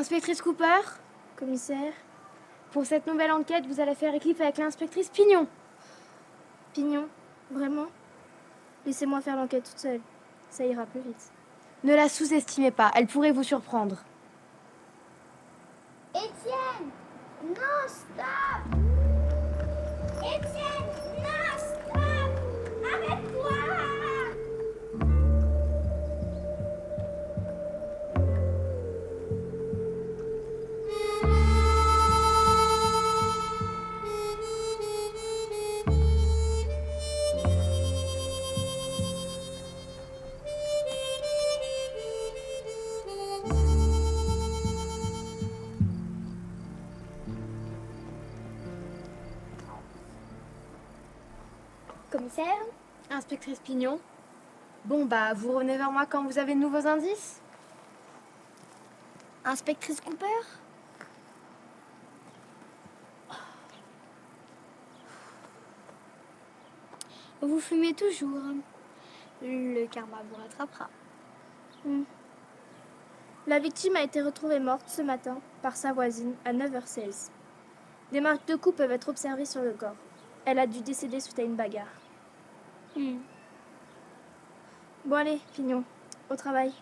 Inspectrice Cooper, Commissaire. pour cette nouvelle enquête, vous allez faire équipe avec l'inspectrice Pignon. Pignon, vraiment? Laissez-moi faire l'enquête toute seule. Ça ira plus vite. Ne la sous-estimez pas, elle pourrait vous surprendre. Étienne! Non, stop! Étienne! Non, stop! Arrête-toi! Commissaire? Inspectrice Pignon. Bon, vous revenez vers moi quand vous avez de nouveaux indices? Inspectrice Cooper? Vous fumez toujours. Le karma vous rattrapera. La victime a été retrouvée morte ce matin par sa voisine à 9h16. Des marques de coups peuvent être observées sur le corps. Elle a dû décéder suite à une bagarre. Bon allez, Pignon, au travail.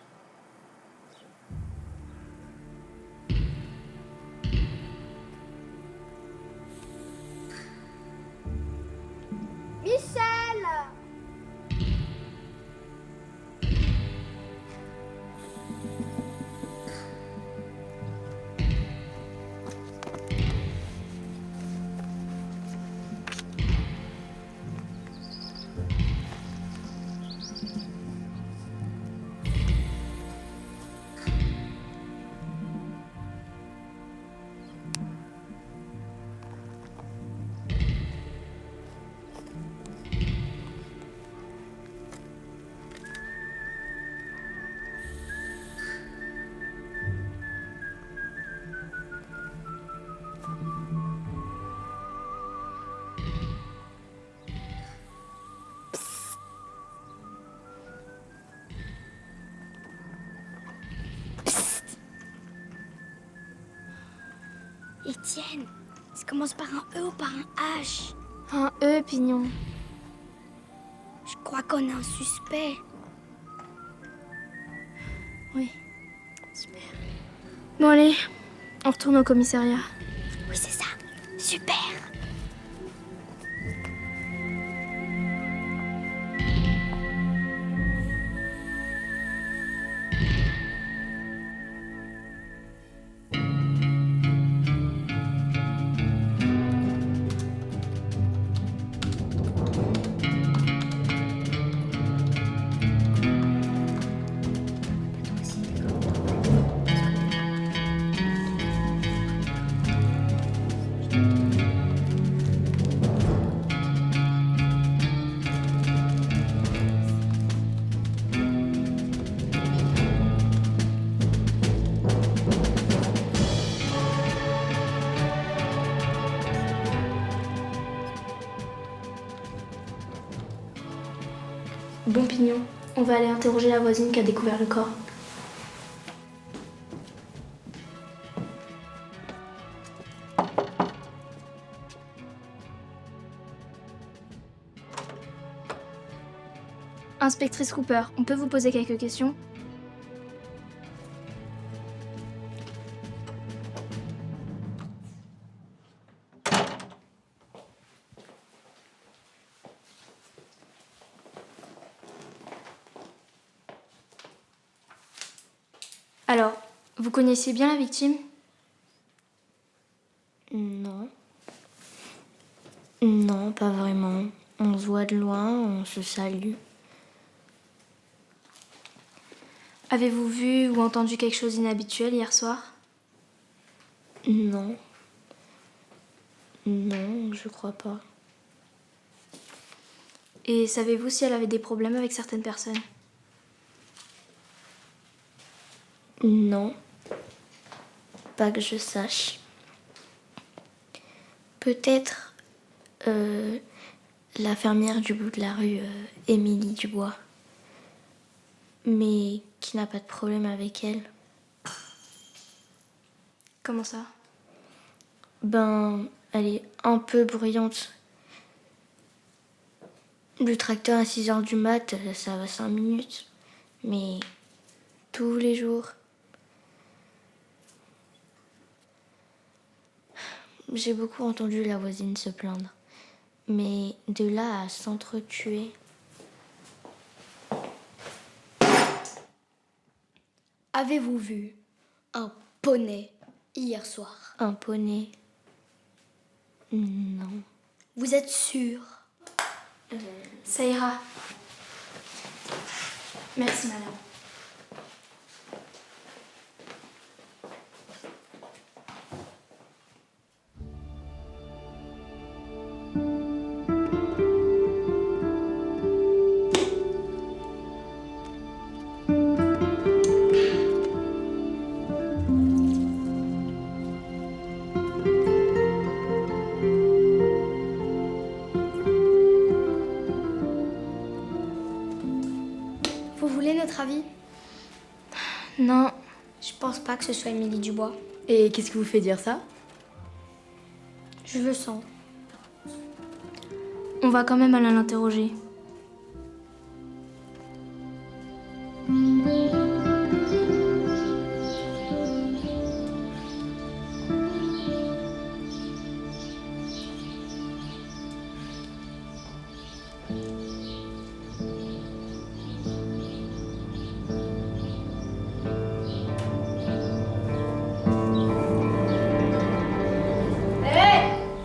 Michel! Étienne, ça commence par un E ou par un H? Un E, Pignon. Je crois qu'on a un suspect. Oui. Super. Bon allez, on retourne au commissariat. Oui, c'est ça. Super. Bon, Pignon, on va aller interroger la voisine qui a découvert le corps. Inspectrice Cooper, on peut vous poser quelques questions? Alors, vous connaissiez bien la victime? Non. Non, pas vraiment. On se voit de loin, on se salue. Avez-vous vu ou entendu quelque chose d'inhabituel hier soir? Non. Non, je crois pas. Et savez-vous si elle avait des problèmes avec certaines personnes? Non. Pas que je sache. Peut-être la fermière du bout de la rue, Émilie Dubois. Mais qui n'a pas de problème avec elle. Comment ça? Ben, elle est un peu bruyante. Le tracteur à 6h du mat, ça va 5 minutes. Mais tous les jours. J'ai beaucoup entendu la voisine se plaindre. Mais de là à s'entretuer... Avez-vous vu un poney hier soir? Un poney... Non. Vous êtes sûr? Ça ira. Merci, madame. Vous voulez notre avis? Non. Je pense pas que ce soit Émilie Dubois. Et qu'est-ce qui vous fait dire ça? Je le sens. On va quand même aller l'interroger.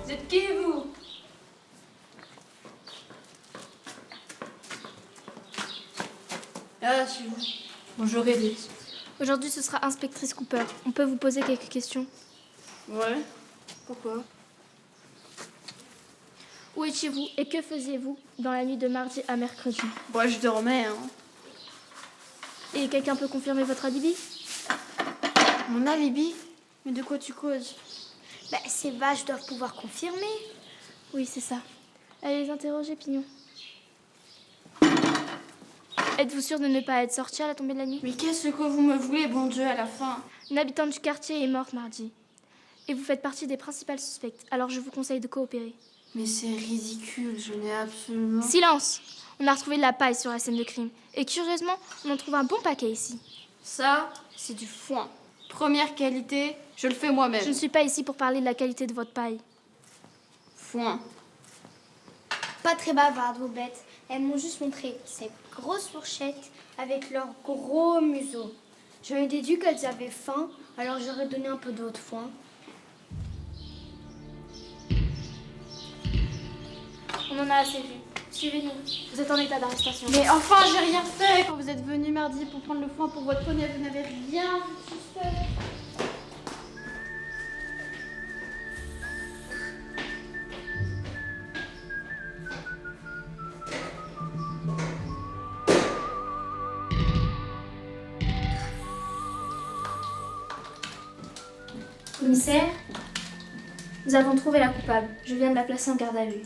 Vous êtes qui, vous? Ah, c'est vous. Bonjour, Élise. Aujourd'hui, ce sera inspectrice Cooper. On peut vous poser quelques questions. Ouais. Pourquoi? Où étiez-vous et que faisiez-vous dans la nuit de mardi à mercredi? Moi, je dormais, hein. Et quelqu'un peut confirmer votre alibi? Mon alibi? Mais de quoi tu causes? Bah, ces vaches doivent pouvoir confirmer. Oui, c'est ça. Allez les interroger, Pignon. Êtes-vous sûr de ne pas être sorti à la tombée de la nuit? Mais qu'est-ce que vous me voulez, bon Dieu, à la fin? Une habitante du quartier est morte mardi. Et vous faites partie des principales suspectes, alors je vous conseille de coopérer. Mais c'est ridicule, je n'ai absolument... Silence! On a retrouvé de la paille sur la scène de crime. Et curieusement, on en trouve un bon paquet ici. Ça, c'est du foin. Première qualité, je le fais moi-même. Je ne suis pas ici pour parler de la qualité de votre paille. Foin. Pas très bavardes, vos bêtes. Elles m'ont juste montré cette grosse fourchette avec leur gros museau. J'en ai déduit qu'elles avaient faim, alors j'aurais donné un peu d'eau de foin. On en a assez vu. Suivez-nous. Vous êtes en état d'arrestation. Mais enfin, j'ai rien fait quand vous êtes venu mardi pour prendre le foin pour votre poney. Vous n'avez rien vu de suspect. Commissaire, nous avons trouvé la coupable. Je viens de la placer en garde à vue.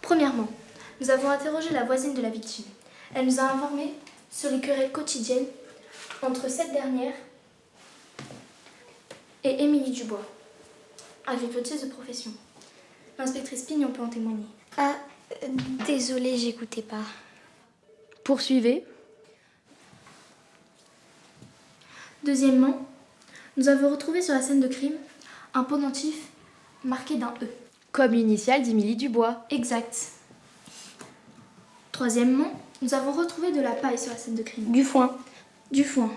Premièrement, nous avons interrogé la voisine de la victime. Elle nous a informé sur les querelles quotidiennes entre cette dernière et Émilie Dubois, agricultrice de profession. L'inspectrice Pignon peut en témoigner. Ah, désolée, j'écoutais pas. Poursuivez. Deuxièmement, nous avons retrouvé sur la scène de crime un pendentif marqué d'un E. Comme l'initiale d'Émilie Dubois. Exact. Troisièmement, nous avons retrouvé de la paille sur la scène de crime. Du foin. Du foin.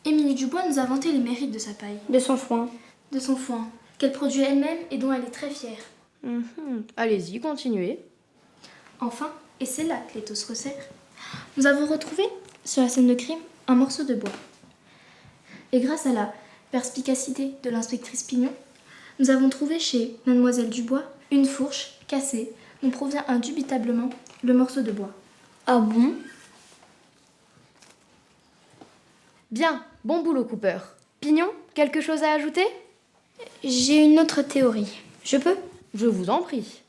Émilie Dubois nous a vanté les mérites de sa paille, De son foin. de son foin, qu'elle produit elle-même et dont elle est très fière. Allez-y, continuez. Enfin, et c'est là que l'étau se resserre, nous avons retrouvé sur la scène de crime un morceau de bois. Et grâce à la perspicacité de l'inspectrice Pignon, nous avons trouvé chez Mademoiselle Dubois une fourche cassée dont provient indubitablement le morceau de bois. Ah bon? Bien, bon boulot, Cooper. Pignon, quelque chose à ajouter? J'ai une autre théorie. Je peux? Je vous en prie.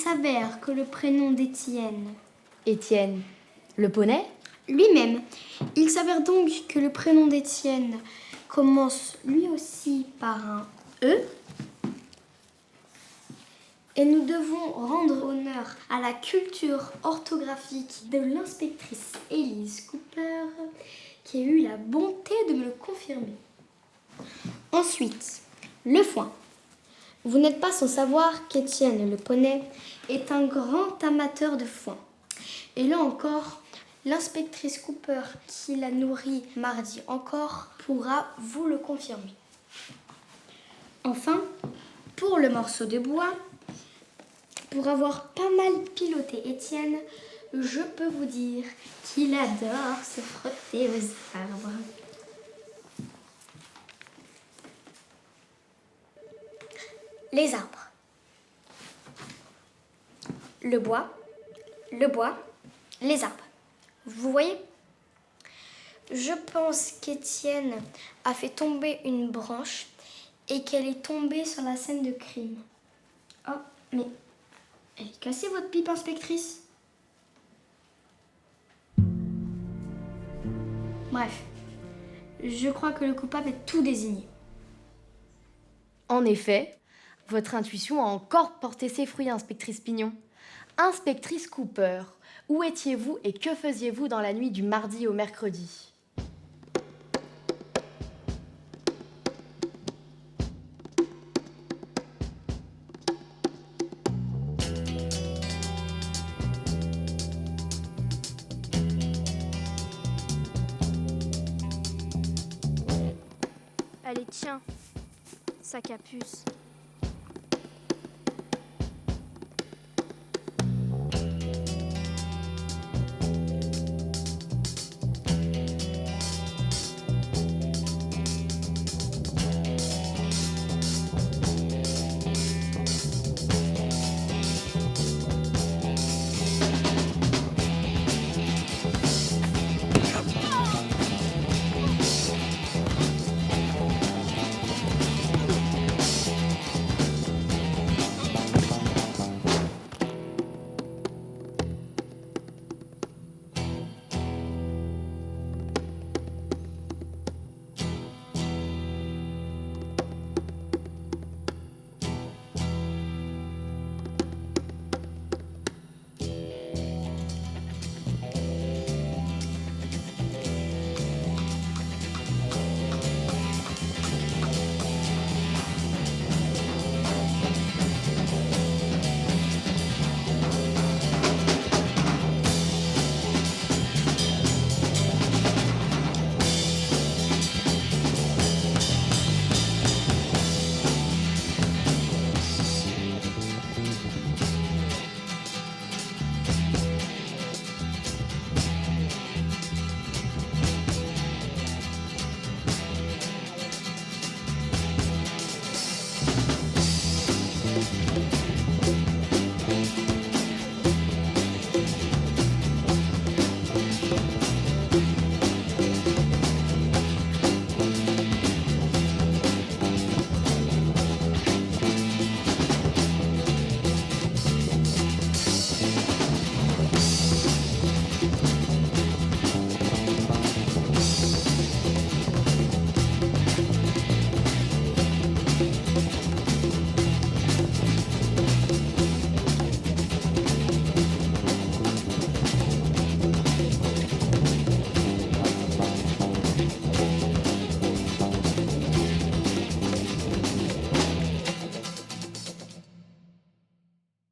s'avère que le prénom d'Étienne... Étienne, le poney? Lui-même. Il s'avère donc que le prénom d'Étienne commence lui aussi par un E. Et nous devons rendre honneur à la culture orthographique de l'inspectrice Élise Cooper, qui a eu la bonté de me le confirmer. Ensuite, le foin. Vous n'êtes pas sans savoir qu'Étienne le poney est un grand amateur de foin. Et là encore, l'inspectrice Cooper, qui l'a nourri mardi encore, pourra vous le confirmer. Enfin, pour le morceau de bois, pour avoir pas mal piloté Étienne, je peux vous dire qu'il adore se frotter aux arbres. Les arbres. Le bois, les arbres. Vous voyez? Je pense qu'Étienne a fait tomber une branche et qu'elle est tombée sur la scène de crime. Oh, mais elle est cassée votre pipe, inspectrice? Bref, je crois que le coupable est tout désigné. En effet, votre intuition a encore porté ses fruits, inspectrice Pignon. Inspectrice Cooper, où étiez-vous et que faisiez-vous dans la nuit du mardi au mercredi? Allez, tiens, sac à puce.